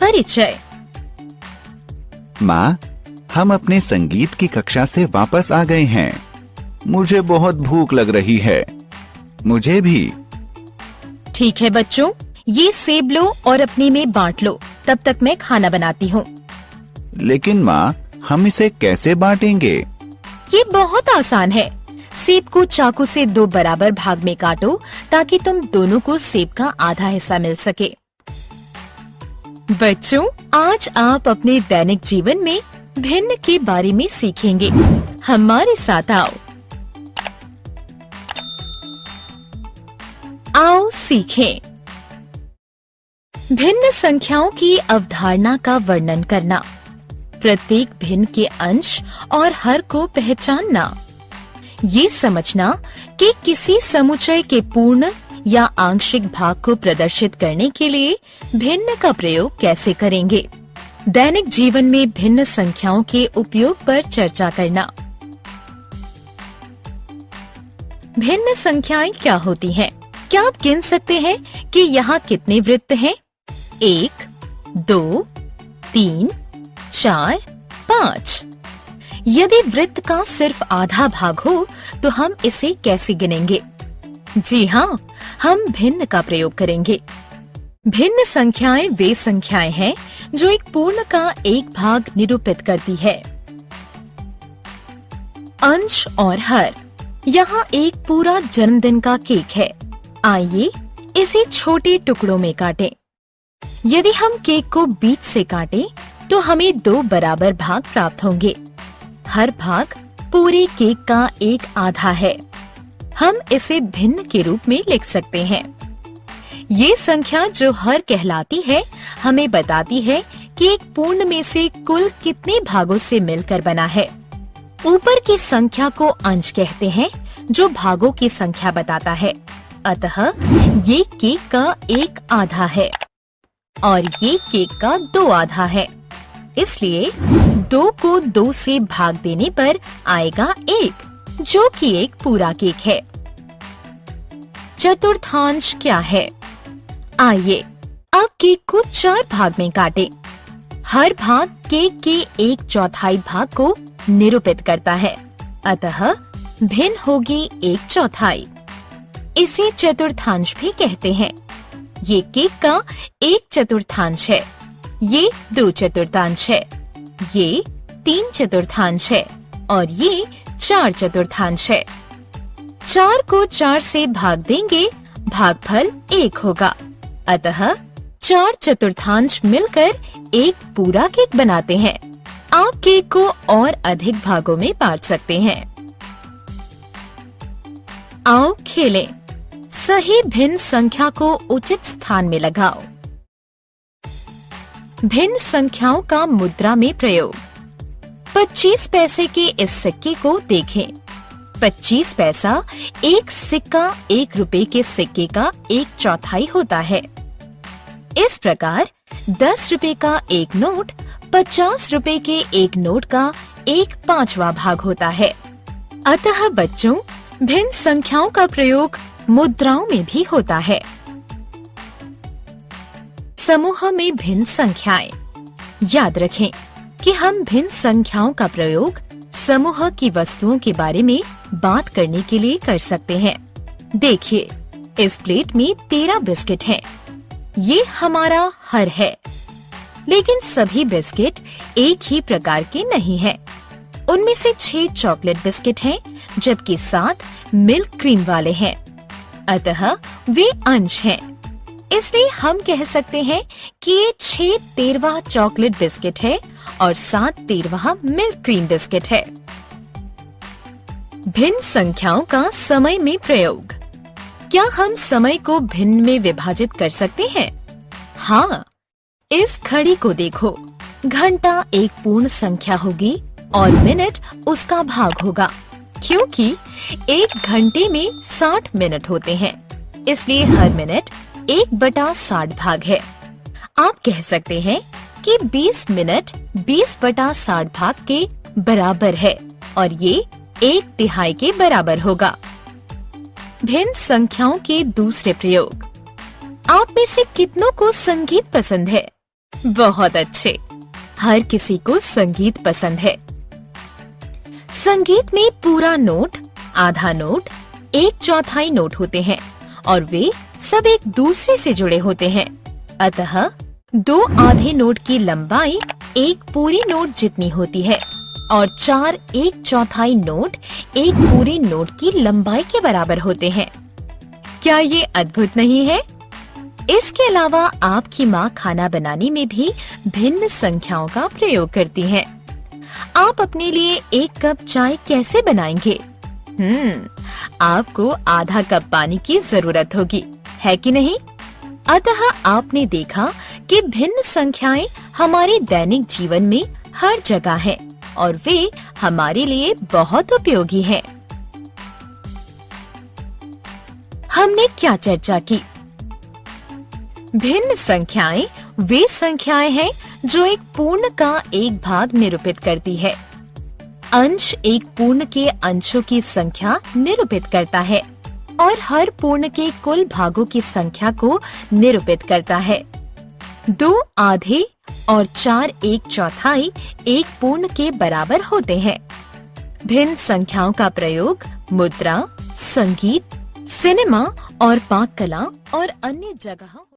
परिचय। माँ, हम अपने संगीत की कक्षा से वापस आ गए हैं। मुझे बहुत भूख लग रही है। मुझे भी। ठीक है बच्चों, ये सेब लो और अपने में बांट लो, तब तक मैं खाना बनाती हूँ। लेकिन माँ, हम इसे कैसे बांटेंगे? ये बहुत आसान है। सेब को चाकू से 2 बराबर भाग में काटो ताकि तुम दोनों को सेब का आधा हिस्सा मिल सके। बच्चों, आज आप अपने दैनिक जीवन में भिन्न के बारे में सीखेंगे। हमारे साथ आओ। आओ सीखें। भिन्न संख्याओं की अवधारणा का वर्णन करना, प्रत्येक भिन्न के अंश और हर को पहचानना, ये समझना कि किसी समुच्चय के पूर्ण या आंशिक भाग को प्रदर्शित करने के लिए भिन्न का प्रयोग कैसे करेंगे। दैनिक जीवन में भिन्न संख्याओं के उपयोग पर चर्चा करना। भिन्न संख्याएं क्या होती हैं? क्या आप गिन सकते हैं कि यहाँ कितने वृत्त हैं? 1, 2, 3, 4, 5। यदि वृत्त का सिर्फ आधा भाग हो तो हम इसे कैसे गिनेंगे? जी हाँ, हम भिन्न का प्रयोग करेंगे। भिन्न संख्याएं वे संख्याएं हैं जो एक पूर्ण का एक भाग निरूपित करती है। अंश और हर। यहाँ एक पूरा जन्मदिन का केक है। आइए इसे छोटे टुकड़ों में काटें। यदि हम केक को बीच से काटें तो हमें 2 बराबर भाग प्राप्त होंगे। हर भाग पूरे केक का एक आधा है। हम इसे भिन्न के रूप में लिख सकते हैं। ये संख्या जो हर कहलाती है हमें बताती है कि एक पूर्ण में से कुल कितने भागों से मिलकर बना है। ऊपर की संख्या को अंश कहते हैं जो भागों की संख्या बताता है। अतः ये केक का एक आधा है और ये केक का 2 आधा है। इसलिए 2 को 2 से भाग देने पर आएगा 1, जो कि एक पूरा केक है। चतुर्थांश क्या है? आइए अब केक को 4 भाग में काटें। हर भाग केक के 1/4 भाग को निरूपित करता है। अतः भिन्न होगी 1/4। इसे चतुर्थांश भी कहते हैं। ये केक का 1/4 है, ये 2/4 है, ये 3/4 है और ये 4/4 है। 4 को 4 से भाग देंगे, भागफल 1 होगा। अतः 4/4 मिलकर एक पूरा केक बनाते हैं। आप केक को और अधिक भागों में बांट सकते हैं। आओ खेलें। सही भिन्न संख्या को उचित स्थान में लगाओ। भिन्न संख्याओं का मुद्रा में प्रयोग। 25 पैसे के इस सिक्के को देखें। 25 पैसा एक सिक्का 1 रुपए के सिक्के का 1/4 होता है। इस प्रकार 10 रुपए का एक नोट 50 रुपए के एक नोट का 1/5वां भाग होता है। अतः बच्चों, भिन्न संख्याओं का प्रयोग मुद्राओं में भी होता है। समूह में भिन्न संख्याएं। याद रखें कि हम भिन्न संख्याओं का प्रयोग समूह की वस्तुओं के बारे में बात करने के लिए कर सकते हैं। देखिए, इस प्लेट में 13 बिस्किट हैं। ये हमारा हर है, लेकिन सभी बिस्किट एक ही प्रकार के नहीं हैं। उनमें से 6 चॉकलेट बिस्किट हैं, जबकि 7 मिल्क क्रीम वाले हैं। अतः वे अंश हैं। इसलिए हम कह सकते हैं कि ये 6 13वां चॉकलेट बिस्किट है और 7 13वां मिल्क क्रीम बिस्किट है। भिन्न संख्याओं का समय में प्रयोग। क्या हम समय को भिन्न में विभाजित कर सकते हैं? हाँ, इस घड़ी को देखो। घंटा एक पूर्ण संख्या होगी और मिनट उसका भाग होगा, क्योंकि एक घंटे में 60 मिनट होते हैं। इसलिए हर मिनट 1/60 भाग है। आप कह सकते हैं कि 20 मिनट 20/60 भाग के बराबर है और ये 1/3 के बराबर होगा। भिन्न संख्याओं के दूसरे प्रयोग। आप में से कितनों को संगीत पसंद है? बहुत अच्छे। हर किसी को संगीत पसंद है। संगीत में पूरा नोट, आधा नोट, एक चौथाई नोट होते हैं और वे सब एक दूसरे से जुड़े होते हैं। अतः दो आधे नोट की लंबाई एक पूरी नोट जितनी होती है और चार एक चौथाई नोट एक पूरी नोट की लंबाई के बराबर होते हैं। क्या ये अद्भुत नहीं है? इसके अलावा आपकी माँ खाना बनाने में भी भिन्न संख्याओं का प्रयोग करती हैं। आप अपने लिए एक कप चाय कैसे बनाएंगे? आपको आधा कप पानी की जरूरत होगी, है कि नहीं? अतः आपने देखा कि भिन्न संख्याएं हमारे दैनिक जीवन में हर जगह हैं और वे हमारे लिए बहुत उपयोगी हैं। हमने क्या चर्चा की? भिन्न संख्याएं वे संख्याएं हैं जो एक पूर्ण का एक भाग निरूपित करती है। अंश एक पूर्ण के अंशों की संख्या निरूपित करता है और हर पूर्ण के कुल भागों की संख्या को निरूपित करता है। दो आधे और चार एक चौथाई एक पूर्ण के बराबर होते हैं। भिन्न संख्याओं का प्रयोग मुद्रा, संगीत, सिनेमा और पाक कला और अन्य जगहों